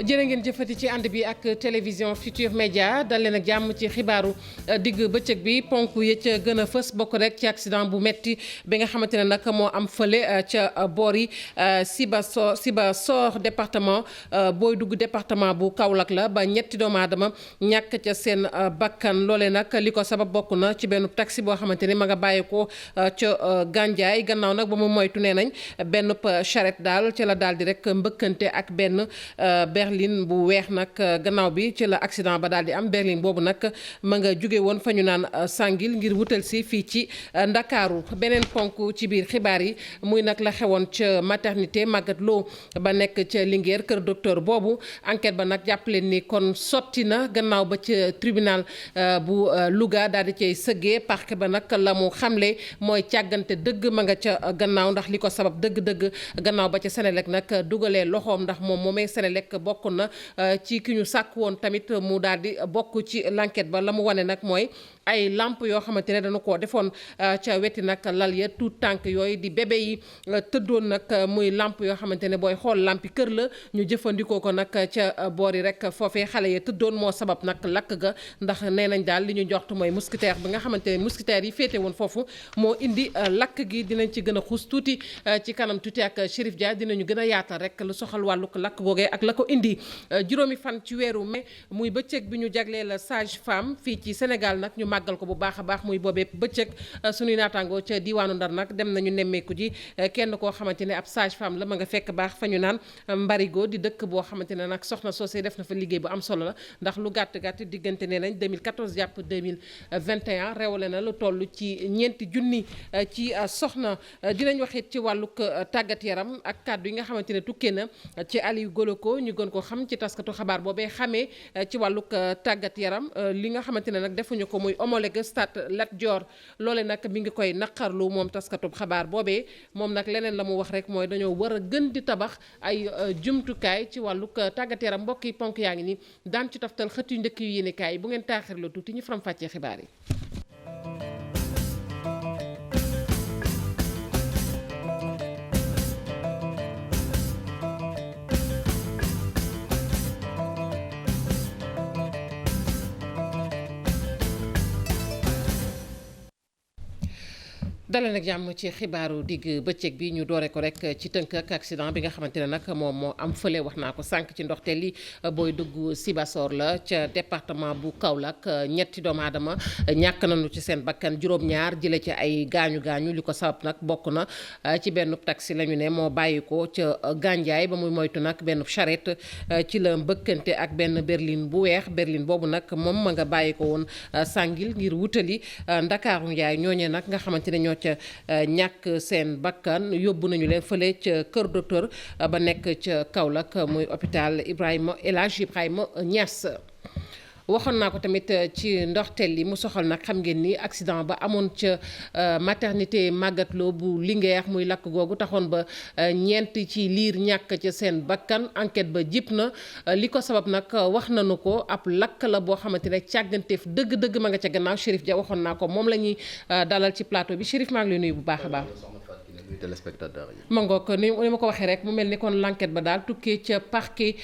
jërë ngeen jëfati ci ànd bi ak télévision Futur Média dal leen ak jàmm ci xibaaru digg bëccëg bi ponk ya ca gën a fës bokk rek ci accident bu metti bi nga xamante ne nag moo am fële ca boori Sibassor département booy dugg département bu Kaolack la ba ñetti doomu aadama ñàkk ca seen bakkan loole nag li ko sabab bokk na ci benn taxi boo xamante ne ma nga bàyyeekoo ca Gandiaye gannaaw nag ba mu moytu nee nañ benn charrette daal ca la daal di rek mbëkkante ak benn berline bu weex nag gannaaw bi ci la accident ba daal di am berline boobu nag ma nga jóge woon fa ñu naan Sangil ngir wutal si fii ci Ndakaaru beneen ponk ci biir xibaar yi muy nag la xewoon ca maternité Magatte Lô ba nekk ca Linguère kër docteur boobu enquête ba nag jàpp leen ni kon sotti na gannaaw ba ca tribunal bu Louga daal di cay sëggee parquet ba nag la mu xamle mooy càggante dëgg ma nga ca gannaaw ndax li ko sabab dëgg-dëgg gannaaw ba ca Senelec nag dugalee loxoom ndax moom moomee Senelec bokk na ci ki ñu sàkk woon tamit mu daal di bokk ci l'enquête ba la mu wane nag mooy ay lamp yoo xamante ne dañu koo defoon ca weti nag lal ya tout tànk yooyu di bébé yi tëddoon nag muy lamp yoo xamante ne booy xool lampi kër la ñu jëfandikoo ko nag ca boor yi rek foofee xale ya tëddoon moo sabab nag lakk ga ndax nee nañ daal li ñu joxtu mooy mousquetaire bi nga xamante ne mousquetaire yi féete woon foofu moo indi lakk gi dinañ ci gën a xuus tuuti ci kanam tuuti ak Chérif Dia dinañu gën a yaatal rek lu soxal wàllu lakk googee ak la ko indi juróomi fan ci weeru mai muy bëccëg bi ñu jaglee la sage femme fii ci Sénégal nag ñu màggal ko bu baax a baax muy boobee bëccëg suñuy naataangoo ca diwaanu Ndar nag dem nañu nemmeeku ji kenn koo xamante ne ab sage femme la ma nga fekk baax fa ñu naan Mbarigo di dëkk boo xamante ne nag soxna soosé def na fa liggéey bu am solo la ndax lu gàtt diggante ne nañ 2014 jàpp 2021 rewale na lu toll ci ñeenti junni ci soxna dinañ wax it ci wàllug tàggat yaram ak kàddu yi nga xamante ne tukkee na ci Aliou Goloko ñu gën ko xam ci taskatu xabaar boobee xamee ci wàllug tàggat yaram li nga xamante ne nag defuñu ko muy homologué stade Lat Dior loole nag mi ngi koy naqarlu moom taskatu xabaar boobee moom nag leneen la mu wax rek mooy dañoo war a gën di tabax ay jumtukaay ci wàllug tàggat yaram mbokk yi ponk yaa ngi ni daan ci taftal xët yu njëkk yu yéenekaay yi bu ngeen taaxirlu tuuti ñu faram fàccee xibaar yi. dalee nag jàmm ci xibaaru digg bëccëg bi ñu doore ko rek ci tënk ak accident bi nga xamante ne nag moom moo am fële wax naa ko sànq ci ndoxteel li booy dugg Sibassor la ca département bu Kaolack ñetti doomu aadama ñàkk nañu ci seen bakkan juróom-ñaar jële ci ay gaañu li ko sabab nag bokk na ci benn taxi la ñu ne moo bàyyi ko ca Gandiaye ba muy moytu nag benn charrette ci la mbëkkante ak benn berline bu weex berline boobu nag moom ma nga bàyyi ko woon Sangil ngir wutali Ndakaaru Njaay ñooñee nag nga xamante ne ñoo ca ñàkk seen bakkan yóbbu nañu leen fële ca kër docteur ba nekk ca Kaolack muy hôpital El Hadj Ibrahima Niass. waxoon naa ko tamit ci ndoxteel li mu soxal nag xam ngeen ni accident ba amoon ca maternité Magatte Lô bu Linguère muy lakk googu taxoon ba ñeent ci liir ñàkk ca seen bakkan enquête ba jip na li ko sabab nag wax nañu ko ab lakk la boo xamante ne càgganteef dëgg-dëgg ma nga ca gannaaw Chérif Dia waxoon naa ko moom la ñuy dalal ci plateau bi Chérif maa ngi lay nuyu bu baax a baax. téléspectateurs yi. ma ngoog ni ma ko waxee rek mu mel ni kon l'enquête ba daal tukkee ca parquet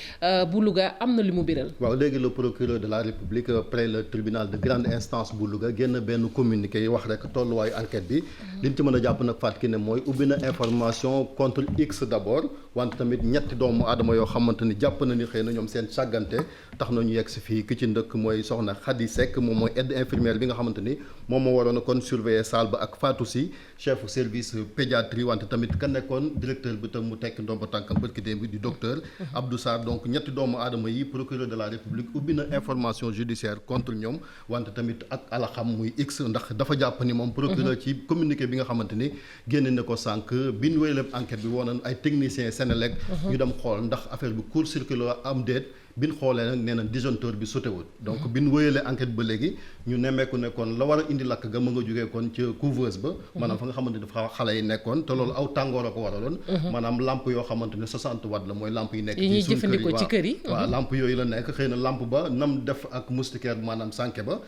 bu Louga am na li mu biral. waaw léegi le procureur de la République près le tribunal de grande instance bu Louga génn benn communiqué yi wax rek tolluwaayu enquête bi li ñu ci mën a jàpp nag Fatou Kiné mooy ubbi na information contre X d'abord wante tamit ñetti doomu aadama yoo xamante ni jàpp na ni xëy na ñoom seen sàggante tax na ñu yegg si fii ki ci ndëkk mooy soxna Khady Seck moom mooy aide infirmière bi nga xamante ni moom moo waroon a kon surveiller salle ba ak Fatou Sy chef service pédiatrie wante tamit ka nekkoon directeur bi tam mu tekk ndomba tànkam bërki démb bi di docteur Abdou Sarr donc ñetti doomu aadama yi procureur de la République ubbi na information judiciaire contre ñoom wante tamit ak alaxam muy X ndax dafa jàpp ni moom procureur ci communiqué bi nga xamante ni génne na ko sànq bi ñu wéy lépp enquête bi woon ay techniciens Senelec ñu dem xool ndax affaire bi court circuit la am déet bi ñu xoolee nag nee na disjoncteur bi sotewul donc bi ñu wëyalee enquête ba léegi ñu nemmeeku ne kon la war a indi lakk ga ma nga jógee kon ca couveuse ba maanaam fa nga xamante ne dafa xale yi nekkoon te loolu aw tàngoor a ko waraloon maanaam lampe yoo xamante ne 60 watt la mooy lampe yi nekk yi ñuy jëfandikoo ci kër yi waaw lampe yooyu la nekk xëy na lampe ba nam def ak moustiquaire bi maanaam sànke ba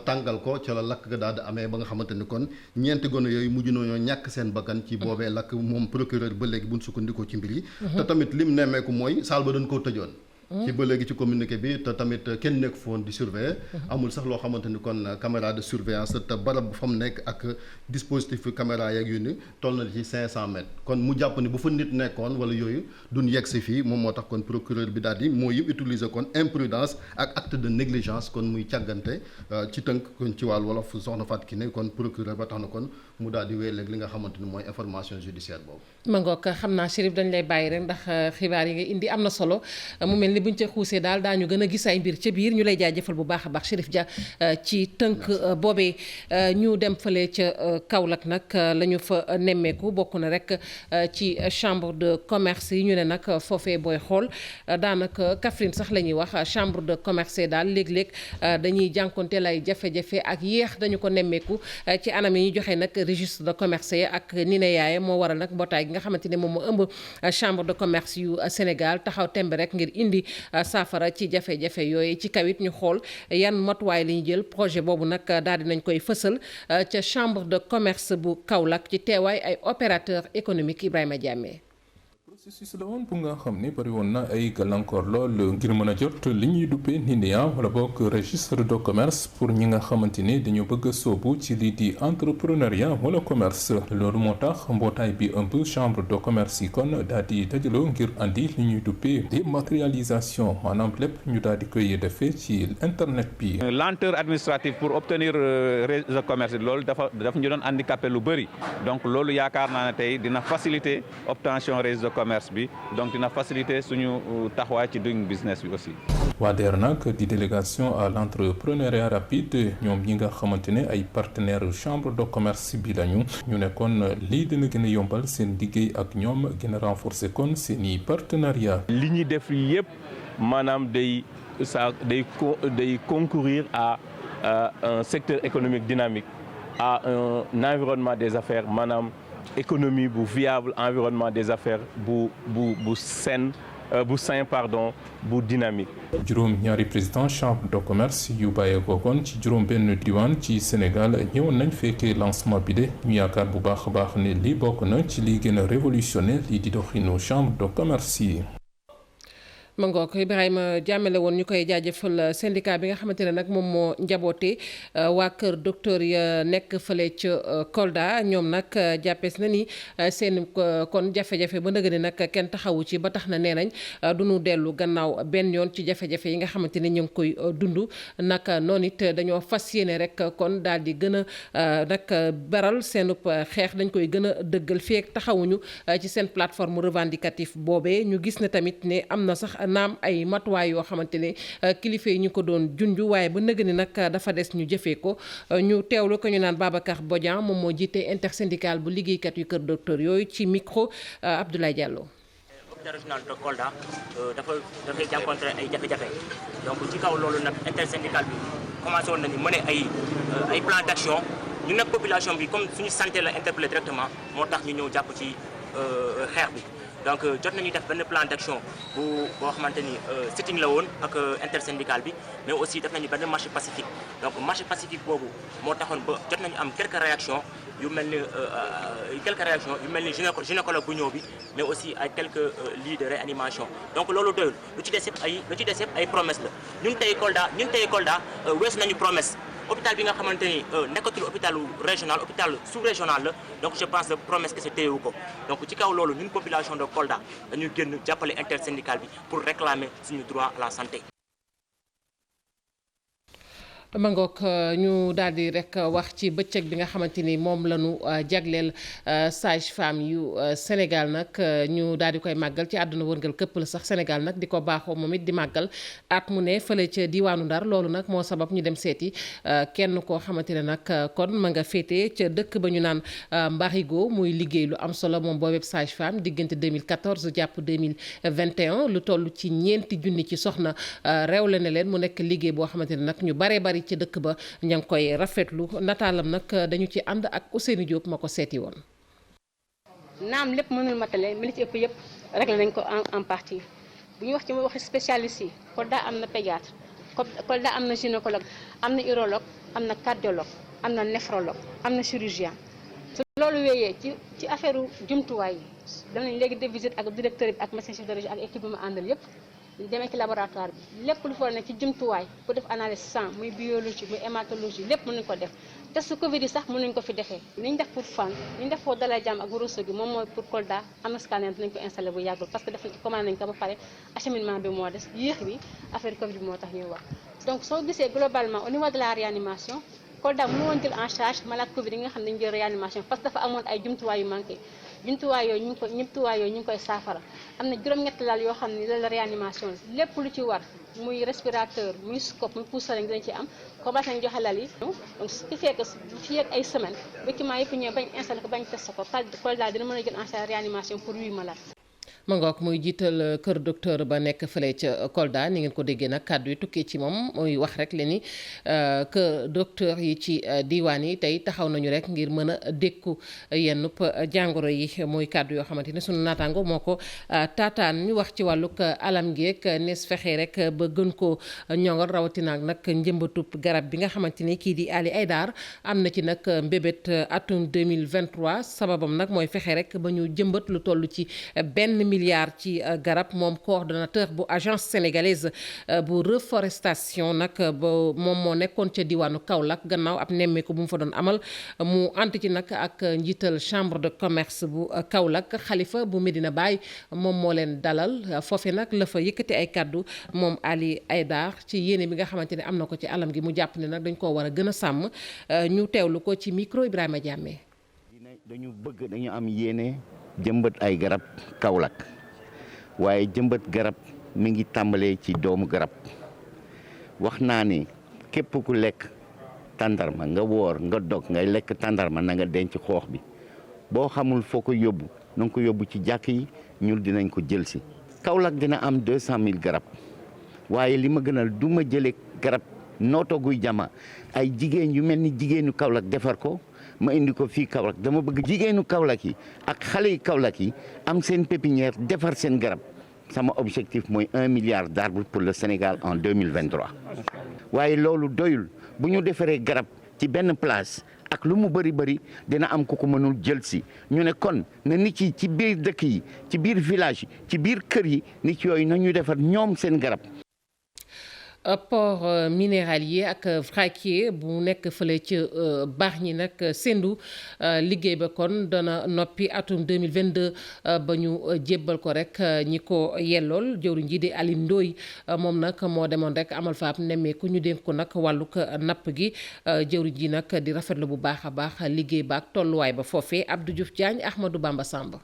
tàngal ko ca la lakk ga daal di amee ba nga xamante ni kon ñeenti gone yooyu mujj nañoo ñàkk seen bakkan ci boobee lakk moom procureur ba léegi buñ sukkandikoo ci mbir yi te tamit lim nemmeeku mooy saal ba dañ koo tëjoon ci ba léegi ci communiqué bi te tamit kenn nekk foon di surveiller. amul sax loo xamante ni kon caméra de surveillance te barab bu fa mu nekk ak dispositif caméra yeeg yu ni toll na ci 500 mètres kon mu jàpp ni bu fa nit nekkoon wala yooyu duñ yegg si fii moom moo tax kon procureur bi daal di moo yëpp utiliser kon imprudence ak acte de négligence kon muy càggante ci tënk kon ci wàllu wolof soxna Fatou Kiné kon procureur ba tax na kon mu daal di wéy léegi li nga xamante ni mooy information judiciaire boobu. ma ngoog xam naa Chérif dañ lay bàyyi rek ndax xibaar yi nga indi am na solo mu mel ni buñ ca xuusee daal daañu gën a gis ay mbir ca biir ñu lay jaajëfal bu baax a baax Chérif Dia ci tënk boobee ñu dem fële ca Kaolack nag la ñu fa nemmeeku bokk na rek ci chambre de commerce yi ñu ne nag foofee booy xool daanaka Kaffrine sax la ñuy wax chambre de commerce daal léeg-léeg dañuy jànkonteel ay jafe-jafe ak yéex dañu ko nemmeeku ci anam yi ñu joxe nag registre de commerce yi ak ni ne yaaye moo waral nag mbootaay gi nga xamante ne moom moo ëmb chambre de commerce yu Sénégal taxaw tembe rek ngir indi saafara ci jafe-jafe yooyu ci kawit ñu xool yan matuwaay la ñu jël projet boobu nag daal di nañ koy fësal ca chambre de commerce bu Kaolack ci teewaay ay opérateur économique Ibrahima Diamé. processus la woon bu nga xam ni bari woon na ay gàllankoor lool ngir mën a jot li ñuy duppee NINEA wala bokk registre de commerce pour ñi nga xamante ni dañu bëgg a soobu ci lii di entrepreneuriat wala commerce loolu moo tax mbootaay bi ëmb chambre de commerce yi kon daal di dajaloo ngir andi li ñuy duppee dématérialisation maanaam lépp ñu daal di koy defee ci internet bi. lenteur administrative pour obtenir registre de commerce loolu daf ñu doon handicapé lu bëri donc loolu yaakaar naa ne tey dina faciliter obtention registre de commerce bi donc dina faciliter suñu taxawaay ci doing business bi aussi. waa DER nag di délégation à l'entrepreneuriat rapide ñoom ñi nga xamante ne ay partenaires chambre de commerce bi lañu ñu ne kon lii dina gën a yombal seen liggéey ak ñoom gën a renforcer kon seeni partenariat. li ñuy def yëpp maanaam day concourir à un secteur économique dynamique à un environnement des affaires maanaam. économie bu viable environnement des affaires bu sain bu dynamique. juróom ñaari président chambre de commerce yu bàyyeekoo kon ci juróom benn diwaan ci Sénégal ñëwoon nañ fekkee lancement bi de ñu yaakaar bu baax a baax ne lii bokk na ci lii gën a révolutionné lii di doxinu chambre de commerce yi. ma ngoog Ibrahima jàmmale woon ñu koy jaajëfal syndicat bi nga xamante ne nag moom moo njaboote waa kër docteur ya nekk fële ca Kolda ñoom nag jàppees na ni seen kon jafe-jafe ba nëgëne nag kenn taxawu ci ba tax na nee nañ du ñu dellu gannaaw benn yoon ci jafe-jafe yi nga xamante ne ñu ngi koy dund nag noonu it dañoo fas yéene rek kon daal di gën a nag baral seenub xeex dañ koy gën a dëggal fii ak taxawuñu ci seen plateforme revendicative boobee ñu gis ne tamit ne am na sax naam ay matuwaay yoo xamante ne kilifa yi ñu ko doon junju waaye ba nëgë ni nag dafa des ñu jëfee ko ñu teewlu ko ñu naan Babacar Bodian moom moo jiite intersyndical bu liggéeykat yu kër docteur yooyu ci micro Abdoulaye Diallo. hôpital régional de Kolda dafay jànkoonte ay jafe-jafe donc ci kaw loolu nag intersyndical bi commencé woon nañu mener ay plan d'action ñu nag population bi comme suñu santé la interpellé directement moo tax ñu ñëw jàpp ci xeex bi. donc jot nañu def benn plan d'action boo xamante ni sitting la woon ak intersyndical bi mais aussi def nañu benn marche pacifique donc marche pacifique boobu moo taxoon ba jot nañu am quelques réactions yu mel ni gynécologue bu ñëw bi mais aussi ay quelques lits de réanimation donc loolu doyul lu ci des yëpp ay promesse la ñun tey Kolda weesu nañu promesse. hôpital bi nga xamante ni nekkatul hôpital régional hôpital sous-régional la donc je pense que promesse que c'est téyewu ko donc ci kaw loolu ñun population de Kolda dañuy génn jàppale intersyndical bi pour réclamer suñu droit à la santé. mangook ñu daal di rek wax ci bëccëg bi nga xamante ni moom la ñu jagleel sage-femme yu Sénégal nag ñu daal di koy màggal ci àdduna wërngal këpp la sax Sénégal nag di ko baaxoo moom it di màggal at mu ne fële ca diwaanu Ndar loolu nag moo sabab ñu dem seeti kenn koo xamante ne nag kon ma nga féete ca dëkk ba ñu naan Mbarigo muy liggéey lu am solo moom boobee sage-femme diggante 2014 jàpp 2021 lu toll ci ñeenti junni ci soxna réewle ne leen mu nekk liggéey boo xamante ne nag ñu bari ci dëkk ba ña ngi koy rafetlu nataalam nag dañu ci ànd ak Ousseynou Diop ma ko seeti woon. naam lépp mënul matale mais li ci ëpp yëpp réglé nañ ko en partie bu ñu wax ci waxi spécialiste yi Kolda am na pédiatre Kolda am na gynécologue am na urologue am na cardiologue am na néphrologue am na chirurgien su loolu wéyee ci affaire jumtuwaay yi danañ léegi def visite ak directeur bi ak médecin chef de région ak équipe bi ma àndal yëpp demee ci laboratoire bi lépp lu fa nekk ci jumtuwaay pour def analyse sang muy biologie muy hématologie lépp mën nañu ko def test Covid yi sax mën nañu ko fi defee li ñu def pour Fann li ñu def pour Dalal Jàmm ak Ourossogui moom mooy pour Kolda am na scanner dinañ ko installé bu yàggul parce que def commandé nañ ko ba pare acheminement bi moo des yéex bi affaire Covid bi moo tax ñuy wax donc soo gisee globalement au niveau de la réanimation Kolda mënu woon jël en charge malade Covid yi nga xam ne dañu jël réanimation parce que dafa amoon ay jumtuwaay yu manqué jumtuwaay yooyu ñu ngi koy saafara am na juróom-ñetti lal yoo xam ne lal réanimation lépp lu ci war muy respirateur muy scope muy pousseur dinañ ci am commencé nañ joxe lal yi donc ce qui fait que fii ak ay semaine document yëpp ñëw bañ installé ko bañ testé ko Kolda dina mën a jël en charge réanimation pour 8 malades. ma ngoog muy jiital kër docteur ba nekk fële ca Kolda ni ngeen ko déggee nag kàddu yi tukkee ci moom muy wax rek le ni que docteur yi ci diwaan yi tey taxaw nañu rek ngir mën a dékku yenn jàngoro yi muy kàddu yoo xamante ne sunu naataango moo ko taataan ñu wax ci wàllug alam geek nees fexe rek ba gën ko ñoŋal rawatina nag njëmbatub garab bi nga xamante ni kii di Ali Aydar am na ci nag mbébét atum 2023 sababam nag mooy fexe rek ba ñu jëmbat lu toll ci benn milliard ci garab moom coordonnateur bu agence sénégalaise bu reforestation nag ba moom moo nekkoon ca diwaanu Kaolack gannaaw ab nemmeeku bu mu fa doon amal mu ànd ci nag ak njiital chambre de commerce bu Kaolack xalifa bu Medina Baye moom moo leen dalal foofe nag la fa yëkkati ay kàddu moom Ali Aydar ci yéene bi nga xamante ne am na ko ci alam gi mu jàpp ne nag dañ koo war a gën a sàmm ñu teewlu ko ci micro Ibrahima Diamé. dañu am yéene jëmbat ay garab Kaolack waaye jëmbat garab mi ngi tàmbalee ci doomu garab wax naa ni képp ku lekk tàndarma nga woor nga dog ngay lekk tàndarma na nga denc xoox bi boo xamul foo ko yóbbu na nga ko yóbbu ci jàkk yi ñun dinañ ko jël si. Kaolack dina am 200 000 garab waaye li ma gënal du ma jëlee garab nooto guy jama ay jigéen yu mel ni jigéenu Kaolack defar ko. ma indi ko fii Kaolack dama bëgg jigéenu Kaolack yi ak xale yi Kaolack yi am seen pépinière defar seen garab sama objectif mooy 1 milliard d'arbres pour le Sénégal en 2023. waaye loolu doyul bu ñu defaree garab ci benn place ak lu mu bëri dina am ku ko mënul jël si ñu ne kon na nit yi ci biir dëkk yi ci biir village yi ci biir kër yi nit yooyu na ñu defar ñoom seen garab. port minéralier ak vraquier bu nekk fële ci Bargny nag sendu liggéey ba kon dana noppi atum 2022 ba ñu jébbal ko rek ñi ko yellool jëwriñ ji di Alioune Ndoye moom nag moo demoon rek amal fa ab nemmeeku ñu dénk ko nag wàllug napp gi jëwriñ ji nag di rafetlu bu baax a baax liggéey ba ak tolluwaay ba foofee Abdou Diouf Diagne Ahmadou Bamba Samba.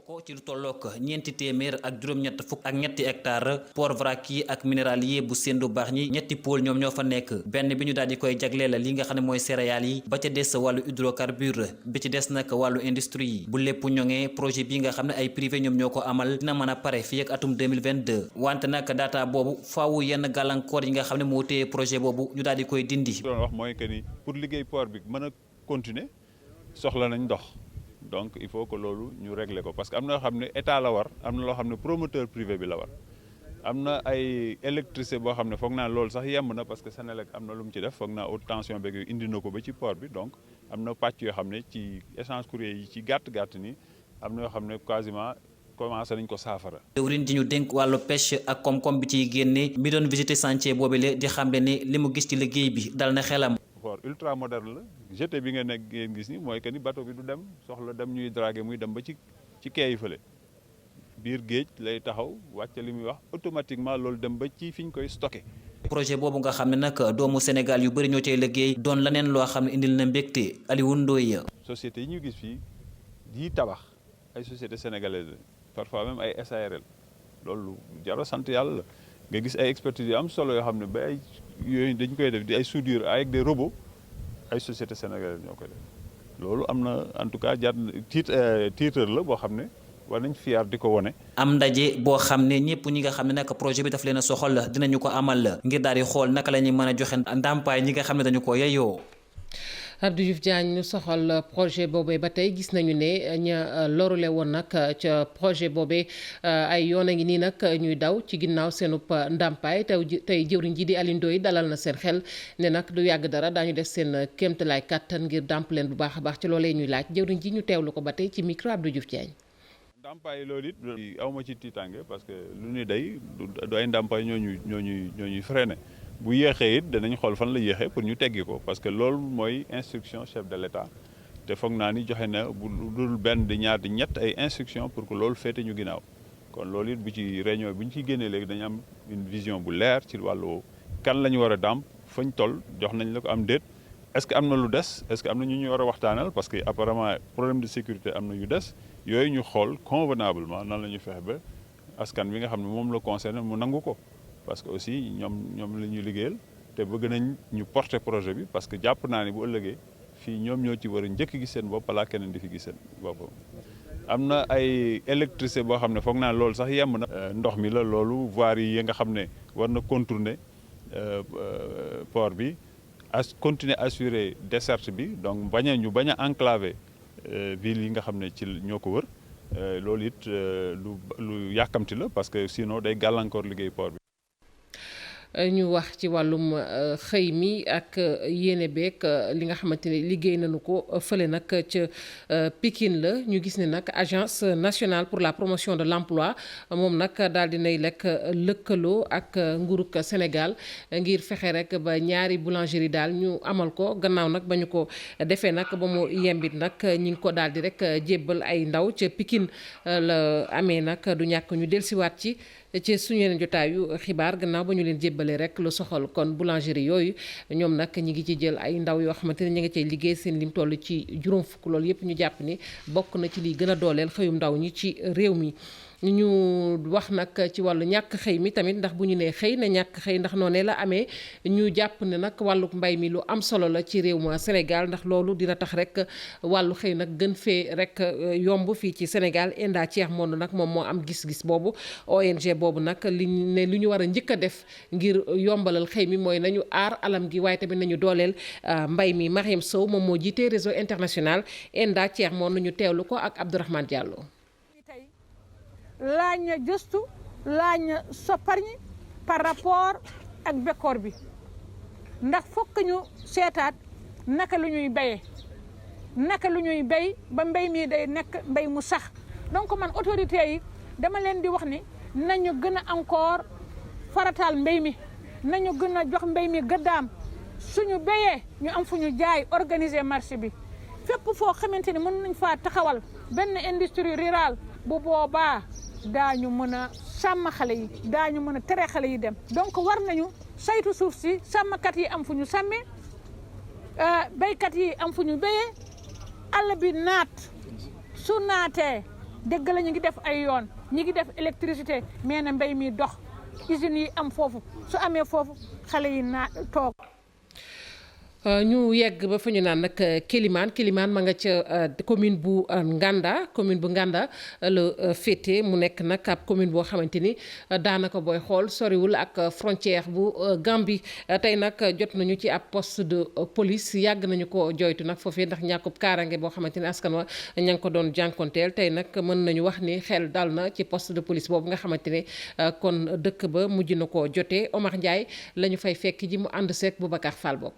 ko ci lu tollook ñeenti téeméer ak juróom-ñett fukk ak ñetti hectare port vraquier ak minéralier bu Sendou Bargny ñetti pôle ñoom ñoo fa nekk benn bi ñu daal di koy jagleel li nga xam ne mooy céréales yi ba ca des wàllu hydrocarbure bi ci des nag wàllu industrie yi bu lépp ñoŋee projet bi nga xam ne ay privé ñoom ñoo ko amal dina mën a pare fii ak atum 2022 wante nag data boobu faawu yenn gàllankoor yi nga xam ne moo téye projet boobu ñu daal di koy dindi. doon wax mooy que ni pour liggéey port bi mën a continuer soxla nañ ndox. donc il faut que loolu ñu régler ko parce que am na loo xam ne état la war am na loo xam ne promoteur privé bi la war am na ay électricité boo xam ne foog naa loolu sax yemb na parce que Senelec am na lu mu ci def foog naa haute tension beeg yooyu indi na ko ba ci port bi donc am na pàcc yoo xam ne ci échange courrier yi ci gàtt ni am na yoo xam ne quasiment commencé nañ ko saafara. jëwriñ ji ñu dénk wàllu pêche ak koom-koom bi ciy génne mi doon visiter chantier boobule di xamle ne li mu gis ci liggéey bi dal na xelam. port ultra moderne la jeté bi ngeen gis ni mooy que ni bateau bi du dem soxla dem ñuy draguer muy dem ba ci quai yi fële biir géej lay taxaw wàcce li muy wax automatiquement loolu dem ba ci fi ñu koy stocké. projet boobu nga xam ne nag doomu Sénégal yu bëri ñoo cay liggéey doon leneen loo xam ne indil na mbégte Alioune Ndoye. société yi ñu gis fii yi tabax ay société sénégalaise parfois même ay SARL loolu jara sant yàlla la nga gis ay expertise yu am solo yoo xam ne ba ay yooyu dañ koy def di ay soudure avec des robots ay société sénégalaise ñoo koy def loolu am na en tout cas jar titre la boo xam ne war nañ fier di ko wone. am ndaje boo xam ne ñëpp ñi nga xam ne nag projet bi daf leen a soxal dinañu ko amal ngir daal di xool naka la ñuy mën a joxe ndàmpaay ñi nga xam ne dañu ko yeyoo. Abdou Diouf Diagne ñu soxal projet boobee ba tey gis nañu ne ña lorule woon nag ca projet boobee ay yoon a ngi nii nag ñuy daw ci ginnaaw seenub ndàmpaay tey jëwriñ ji di Alioune Ndoye dalal na seen xel ne nag du yàgg dara daañu def seen kéemtalaay kàttan ngir dàmp leen bu baax a baax ci loolee ñuy laaj jëwriñ ji ñu teewlu ko ba tey ci micro Abdou Diouf Diagne. ndàmpaay loolu it aw ma ci tiitange parce que lu ni day du ay ndàmpaay ñooñuy freiné bu yéexee it danañ xool fan la yéexee pour ñu teggi ko parce que loolu mooy instruction chef de l'État te foog naa ni joxe na bu dul benn di ñaar di ñett ay instruction pour que loolu féete ñu ginnaaw kon loolu it bu ci réunion bu ñu ciy génnee léegi dañu am une vision bu leer ci wàllu kan la ñu war a dàmp fañ toll jox nañ la ko am déet est-ce que am na lu des est-ce que am na ñu war a waxtaanal parce que apparemment problème de sécurité am na yu des yooyu ñu xool convenablement nan la ñu fexe ba askan bi nga xam ne moom la concerné mu nangu ko parce que aussi ñoom la ñuy liggéeyal te bëgg nañ ñu porter projet bi parce que jàpp naa ne bu ëllëgee fii ñoom ñoo ci war a njëkk gis seen bopp balaa keneen di fi gis seen bopp. am na ay électricité boo xam ne foog naa loolu sax yemb na. ndox mi la loolu voirie yi nga xam ne war na contourner port bi continuer assurer desserte bi donc ñu bañ a enclaver ville yi nga xam ne ci ñoo ko wër loolu it lu yàkkamti la parce que sinon day gàllankoor liggéey port bi. ñu wax ci wàllum xëy mi ak yéene beeg li nga xamante ne liggéey nañu ko fële nag ca Pikine la ñu gis ne nag agence nationale pour la promotion de l'emploi moom nag daal dinay lekk lëkkaloo ak nguurug Sénégal ngir fexe rek ba ñaari boulangerie daal ñu amal ko gannaaw nag ba ñu ko defee nag ba mu yembit nag ñi ngi ko daal di rek jébbal ay ndaw ca Pikine la amee nag du ñàkk ñu dellusiwaat ci suñu yeneen jotaayu xibaar gannaaw ba ñu leen jébbalee rek lu soxal kon boulangerie yooyu ñoom nag ñi ngi ci jël ay ndaw yoo xamante ne ñi nga cay liggéey seen lim toll ci juróom fukk loolu yëpp ñu jàpp ni bokk na ci liy gën a dooleel xëyum ndaw ñi ci réew mi. ñu wax nag ci wàllu ñàkk xëy mi tamit ndax bu ñu nee xëy na ñàkk xëy ndax noonee la amee ñu jàpp ne nag wàllu mbay mi lu am solo la ci réew ma Sénégal ndax loolu dina tax rek wàllu xëy nag gën fee rek yomb fii ci Sénégal Enda Cheikh Monde nag moom moo am gis-gis boobu ONG boobu nag li ñu war a njëkk a def ngir yombalal xëy mi mooy nañu aar alam gi waaye tamit nañu dooleel mbay mi. Mariam Sow moom moo jiite réseau international Enda Cheikh Monde ñu teewlu ko ak Abdourahmane Diallo. laaj na gëstu laaj na sopparñi par rapport ak bekkoor bi ndax fokk ñu seetaat naka lu ñuy béyee naka lu ñuy béy ba mbéy mi day nekk mbéy mu sax donc man autorité yi dama leen di wax ni nañu gën a encore farataal mbéy mi nañu gën a jox mbéy mi gëddaam suñu béyee ñu am fu ñu jaay organiser marché bi fépp foo xamante ni mën nañ faa taxawal benn industrie rurale bu boobaa daañu mën a sàmm xale yi daañu mën a tere xale yi dem donc war nañu saytu suuf si sàmmkat yi am fu ñu sàmmee béykat yi am fu ñu béyee àll bi naat su naatee dëgg la ñu ngi def ay yoon ñi ngi def électricité mais na mbéy mi dox usines yi am foofu su amee foofu xale yi naat toog. ñu yegg ba fa ñu naan nag Kélimane ma nga ca commune bu Nganda la féete mu nekk nag ab commune boo xamante ni daanaka booy xool soriwul ak frontière bu Gambie tey nag jot nañu ci ab poste de police yàgg nañu ko joytu nag foofee ndax ñàkkub kaarange boo xamante ni askan wa ña ngi ko doon jànkonteel tey nag mën nañu wax ni xel dal na ci poste de police boobu nga xamante ne kon dëkk ba mujj na ko jotee Omar Ndiaye la ñu fay fekk ji mu ànd seek Boubacar Fall bopp.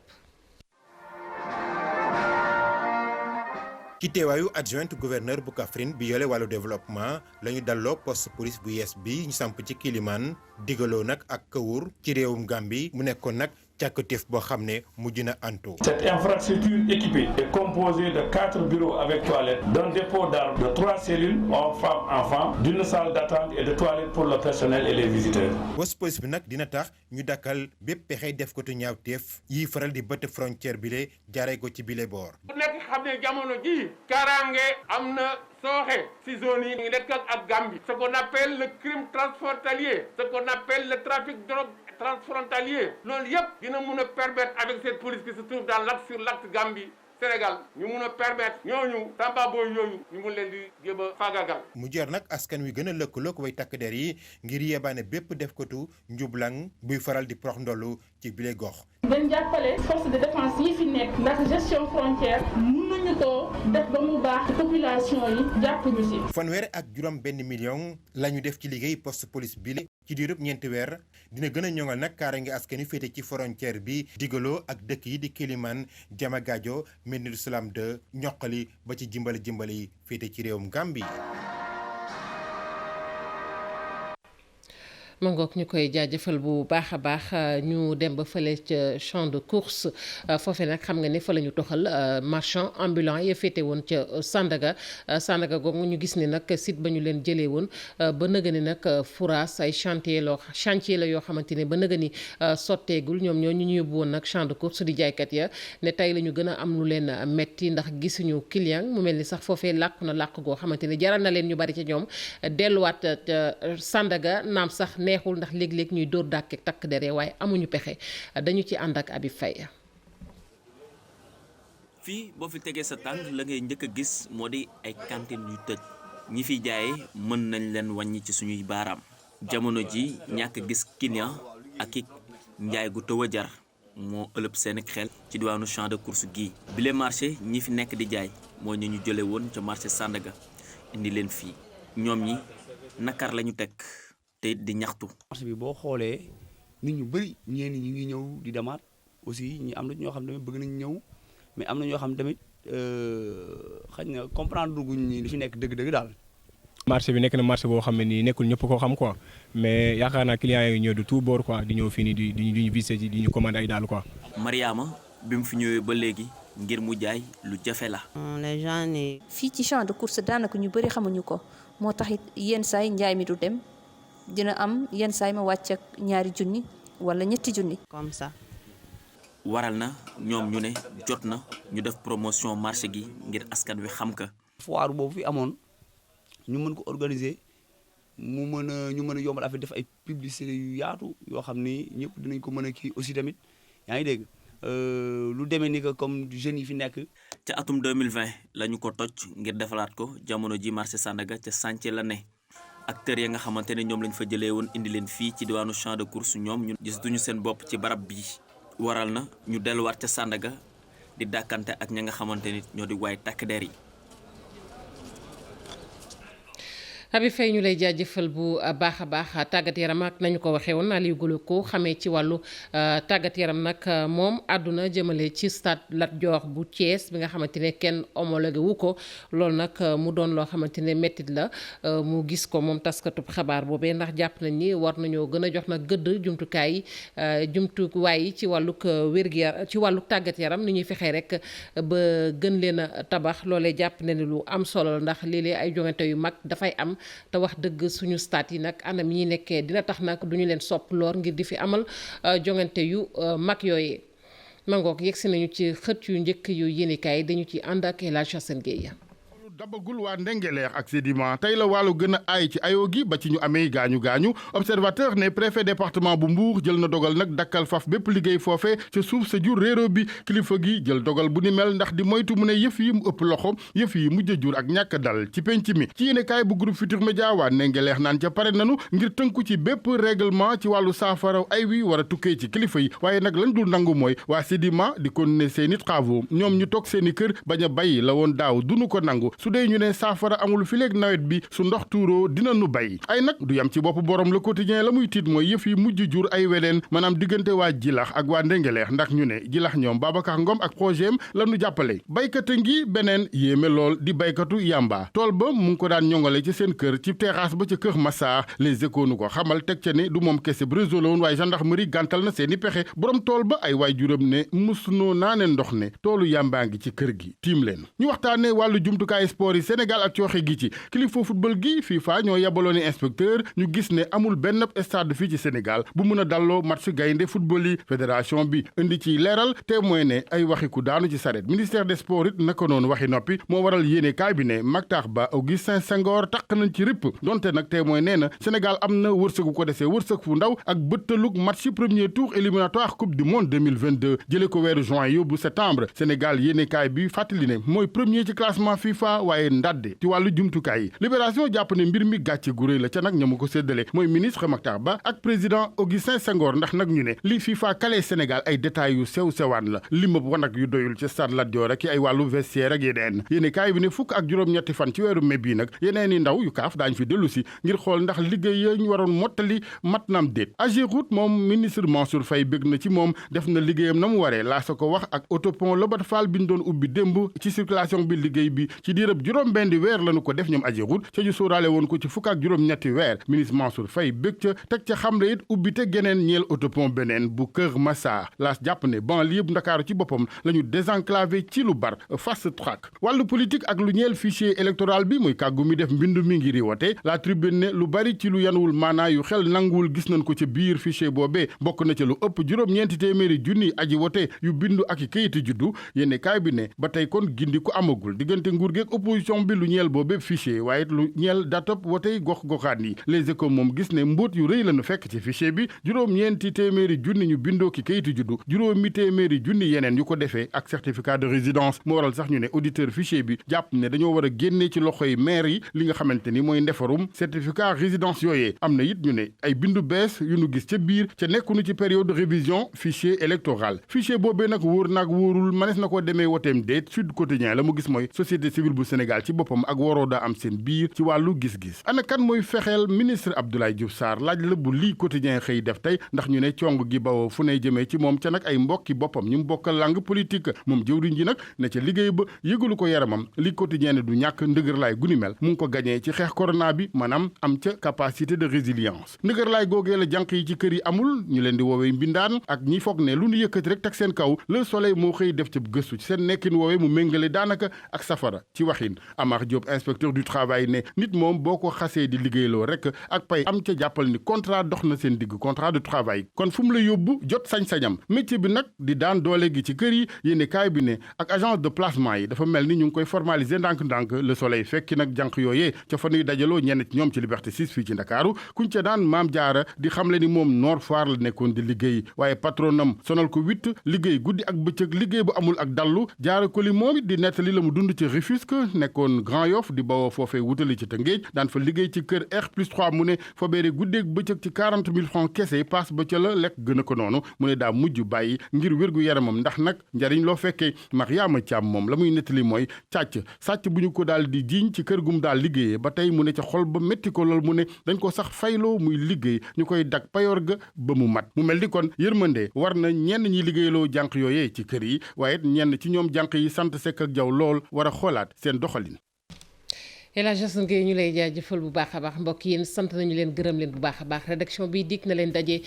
ci teewaayu adjointe gouverneur bu Kaffrine bi yole wàllu développement la ñu dalloo poste police bu yees bi ñu samp ci Kélimane digaloo nag ak Kawur ci réewum Gambie mu nekkoon nag càkkutéef boo xam ne mujj na antu. Cette infrastructure équipée est composée de 4 bureaux avec toilettes, d'un dépôt d'armes, de 3 cellules hommes, femmes, enfants, d'une salle d'attente et de toilettes pour le personnel et les visiteurs. poste police bi nag dina tax ñu dakkal bépp pexe def ko tu ñaawteef yi faral di bëtt frontière bi le jaaree ko ci bile boor. bu nekk xam ne jamono ji kaaraange am na sooxe ci zone yi ngi nekk ak Gambie. Ce qu'on appelle le crime transfrontalier, ce qu'on appelle le trafic de drogue transfrontalier loolu yëpp dina mun a permettre avec cette police qui se trouve dans l'axe sur l'axe Gambie Sénégal ñu mun a permettre ñooñu Tamba booy yooyu ñu mun leen di jéem a faagaagal. mu jar nag askan wi gën a lëkkaloog way takk der yi ngir yebaane bépp def kotu njublang buy faral di prox ndolu ci bile gox. ngeen jàppale force de défense yi fi nekk ndax gestion frontière mun nañu ko def ba mu baax population yi jàpp ñu si. fanweer ak juróom benn million la ñu def ci liggéey poste police bile ci diirub ñeenti weer dina gën a ñoŋal nag kaaraange askan wi féete ci frontière bi digaloo ak dëkk yi di Kélimane Diamagadio Médinatoul Salam 2 ñoqali ba ci jimbali féete ci réewum Gambie. ma ngoog ñu koy jaajëfal bu baax a baax ñu dem ba fële ca champ de course foofee nag xam nga ne fa la ñu toxal marchand ambulant ya féete woon ca Sandaga googu ñu gis ni nag site ba ñu leen jëlee woon ba nëga ni nag fouraas ay chantier la yoo xamante ne ba nëga ni sotteegul ñoom ñoo ñu yóbbu woon nag champ de course di jaaykat ya ne tey la ñu gën a am lu leen metti ndax gisuñu client mu mel ni sax foofee làqu na làq goo xamante ne jaral na leen ñu bari ca ñoom delluwaat Sandaga naam sax neexul ndax léeg-léeg ñuy dóor dàkk takk dere waaye amuñu pexe dañu ci ànd ak Abi Faye. fii boo fi tegee sa tànk la ngay njëkk a gis moo di ay cantine yu tëj ñi fi jaayee mën nañ leen wàññi ci suñuy baaraam jamono ji ñàkk gis client ak it njaay gu tëw a jar moo ëlëb seen xel ci diwaanu champ de course gii bile marché ñi fi nekk di jaay moo ñu jële woon ca marché Sandaga indi leen fii ñoom ñi nakar lañu teg te di ñaxtu. marché bi boo xoolee nit ñu bëri ñenn ñi ngi ñëw di demaat aussi ñi am na ñoo xam tamit bëgg nañ ñëw mais am na ñoo xam tamit xëy na comprendre guñ ni li fi nekk dëgg-dëgg daal. marché bi nekk na marché boo xam ne nii nekkul ñëpp koo xam quoi mais yaakaar naa clients yi ñëw de tout bord quoi di ñëw fii nii di ñu visiter di ñu commander ay daal quoi. Mariama bi mu fi ñëwee ba léegi ngir mu jaay lu jafe la. les gens ne. fii ci champ de course daanaka ñu bëri xamuñu ko moo tax it yenn saay njaay mi du dem dina am yenn saay ma wàcc ak ñaari junni wala ñetti junni. comme ça. waral na ñoom ñu ne jot na ñu def promotion marché gi ngir askan wi xam ka. foire boobu fi amoon ñu mën ko organiser ñu mën a yombal affaire def ay publicité yu yaatu yoo xam ni ñëpp dinañ ko mën a kii aussi tamit yaa ngi dégg. lu demee ni que comme jeunes yi fi nekk. ca atum 2020 la ñu ko toj ngir defalaat ko jamono ji marché Sandaga ca chantier la ne acteurs ya nga xamante ne ñoom lañ fa jëlee woon indi leen fii ci diwaanu champ de course ñoom ñu gis duñu seen bopp ci barab bii waral na ñu delluwaat ca Sandaga di dàkkante ak ña nga xamante ni ñoo di waay takk der yi. Abi Faye ñu lay jaajëfal bu baax a baax tàggat yaram ak nañu ko waxee woon Aliou Golo ko xamee ci wàllu tàggat yaram nag moom àdduna jëmale ci stade Lat Dior bu Thiès bi nga xamante ne kenn homologué wu ko loolu nag mu doon loo xamante ne méttit la mu gis ko moom taskatub xabaar boobee ndax jàpp nañ ni war nañoo gën a jox nag gëdd jumtuwaay yi ci wàllug wér-gu-yaram ci wàllug tàggat yaram ni ñuy fexee rek ba gën leen a tabax loolee jàpp na ni lu am solo ndax léeg-léeg ay joŋante yu mag dafay am. te wax dëgg suñu stade yi nag anam yi nekkee dina tax nag duñu leen sopp loor ngir di fi amal jongante yu mag yooyee mangook yegsi nañu ci xët yu njëkk yu yéenekaay dañu ci ànd ak El Hadj Assane Gueye. dabagul waa Ndengeleer ak Sédiment tey la wàllu gën a aay ci ayoo gi ba ci ñu amee gaañu observateur ne préfet département bu Mbour jël na dogal nag dakkal faf bépp liggéey foofe ca suuf sa jur réero bi kilifa gi jël dogal bu ni mel ndax di moytu mu ne yëf yi mu ëpp loxo yëf yi mujj jur ak ñàkk dal ci penc mi ci yéenekaay bu groupe Futurs Médias waa Ndengeleer naan ca pare nanu ngir tënku ci bépp règlement ci wàllu saafara ay wi war a tukkee ci kilifa yi waaye nag lañ dul nangu mooy waa Sédiment di continuer seeni travaux ñoom ñu toog seeni kër bañ a bay la woon daaw duñu ko nangu su dee ñu ne saafara amul fileeg nawet bi su ndox tuuroo dina nu bay ay nag du yam ci bopp borom Le Quotidien la muy tiit mooy yëf yi mujj jur ay weneen maanaam diggante waa Jilax ak waa Ndengeleer ndax ñu ne Jilax ñoom Babacar Ngom ak projet am la nu jàppale baykata ngi beneen yéeme lool di baykatu yamba tool ba mu ngi ko daan ñongale ci seen kër ci terrasse ba ca Kër Massar Les Échos nu ko xamal teg ca ne du moom kese Brésil la woon waaye gendarmerie gàntal na seeni pexe borom tool ba ay waay juróom ne musunoo naa ne ndox ne toolu yambaa ngi ci kër gi tiim leen ñu waxtaane wàllu jumtukaay sport yi Sénégal ak cooxe gi ci kilifa football gi FIFA ñoo yabaloon inspecteur ñu gis ne amul benn stade fii ci Sénégal bu mun a dalloo match gaynde football yi fédération bi indi ci leeral témoin ne ay waxi ku daanu ci saret ministère des sports it naka noonu waxi noppi moo waral yéene kaay bi ne Mactar Ba Augustin Senghor taq nañ ci ripp donte nag témoin nee na Sénégal am na wërsëgu ko desee wërsëg fu ndaw ak bëttalug match premier tour éliminatoire coupe du monde 2022 jële ko weeru juin yóbbu septembre Sénégal yéene kaay bi fàttali ne mooy premier ci classement FIFA waaye ndadde ci wàllu jumtukaay yi Libération jàpp ne mbir mi gàcce gu rëy la ca nag ñamu ko séddale mooy ministre Mactar Ba ak président Augustin Senghor ndax nag ñu ne li FIFA kale Sénégal ay détails yu sew sewaan la limab wanag yu doyul ci stade Lat Dior ak ay wàllu vestiaire ak yeneen yéene kaay bi ne fukk ak juróom-ñetti fan ci weeru mai bii nag yeneen i ndaw yu kaaf daañ fi dellu si ngir xool ndax liggéey ya ñu waroon mottali mat naam déet Ageroute moom ministre Mansour Faye bëgg na ci moom def na liggéeyam na mu waree laa sa ko wax ak autopont Lobat Fall bi ñu doon ubbi démb ci circulation bi liggéey bi ci diirëb diirëb juróom-benn weer lañu ko def ñoom Ageroute ca ñu sóoraale woon ko ci fukk ak juróom-ñetti weer ministre Mansour Faye bëgg ca teg ca xamle it ubbite geneen ñeel autopont beneen bu Kër Massar laas jàpp ne banlieue bu Ndakaaru ci boppam la ñu désenclavé ci lu bar fast track wàllu politique ak lu ñeel fichier électoral bi muy kàggu mi def mbindu mi ngi riwote la tribune ne lu bari ci lu yanuwul maanaa yu xel nanguwul gis nañ ko ca biir fichier boobee bokk na ca lu ëpp juróom-ñeenti téeméeri junni aji wote yu bindu ak i kayiti juddu yéene kaay bi ne ba tey kon gindi ko amagul diggante nguur geeg opposition bi lu ñeel boobee fichier waaye lu ñeel datop wotey gox-goxaan yi Les Échos moom gis ne mbóot yu rëy lañu fekk ci fichier bi juróom-ñeenti téeméeri junni ñu bindoo ki kayiti juddu juróomi téeméeri junni yeneen yu ko defee ak certificat de résidence moo waral sax ñu ne auditeur fichier bi jàpp ne dañoo war a génne ci loxoy maire yi li nga xamante ni mooy ndefarum certificat résidence yooyee am na it ñu ne ay bindu bees yu nu gis ca biir ca nekkunu ci période de révision fichier électoral fichier boobee nag wóor naag wóorul manes na ko demee woteem déet Sud Quotidien la mu gis mooy société civile bu Sénégal ci boppam ak waroo daa am seen biir ci wàllu gis-gis ana kan mooy fexeel ministre Abdoulaye Diouf Sarr laaj la bu lii Quotidien xëy def tey ndax ñu ne cong gi bawoo fu ne jëmee ci moom ca nag ay mbokki boppam ñu bokkal langue politique moom jëwriñ ji nag ne ca liggéey ba yëgalu ko yaramam li Quotidien ne du ñàkk ndëgërlaay guni mel mu ngi ko gañee ci xeex corona bi maanaam am ca capacité de résilience ndëgërlaay googee la jànq yi ci kër yi amul ñu leen di woowee mbindaan ak ñi foog ne lu nu yëkkati rek teg seen kaw Le Soleil moo xëy def ca gëstu ci seen nekkin woowee mu méngale daanaka ak safara ci waxin Amar Diop inspecteur du travail ne nit moom boo ko xasee di liggéeyloo rek ak pay am ca jàppal ni contrat dox na seen digg contrat de travail kon fu mu la yóbbu jot sañ-sañam métier bi nag di daan doole gi ci kër yi yéene kaay bi ne ak agence de placement yi dafa mel ni ñu ngi koy formaliser ndànk-ndànk Le Soleil fekki nag jànq yooyee ca fa nuy dajaloo ñenn ci ñoom ci Liberté 6 fii ci Ndakaaru kuñ ca daan Maam Jaara di xamle ni moom Nord Foire la nekkoon di liggéey waaye patronam sonal ko witt liggéey guddi ak bëccëg liggéey bu amul ak dallu jaara ko li moom it di nettali la mu dund ci Rufisque nekkoon Grand Yoff di bawoo foofee wutali ci Tëngéej daan fa liggéey ci kër R+3 mu ne fa beere guddeeg bëccëg ci 40 000 francs kese paas ba ca la lekk gën a ko noonu mu ne daa mujj bàyyi ngir wérgu yaramam ndax nag njariñ loo fekkee Mariama Thiam moom la muy nettali mooy sàcc bu ñu ko daal di jiiñ ci kër gum daal liggéeyee ba tey mu ne ca xol ba métti ko lool mu ne dañ ko sax fayloo muy liggéey ñu koy dag payoor ga ba mu mat mu mel ni kon yërmande war na ñenn ñi liggéeyloo jànq yooyee ci kër yi waaye ñenn ci ñoom jànq yi sant Seck ak Jaw lool war a xoolaat seen doxalin. El Hadj Assane Gueye ñu lay jaajëfal bu baax a baax mbokk yéen sant nañu leen gërëm leen bu baax a baax rédaction bi dikk na leen daje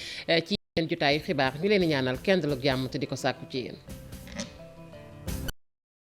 ci yeneen jotaayu xibaar ñu leen di ñaanal kenn dal ak jàmm te di ko sàkku ci yéen.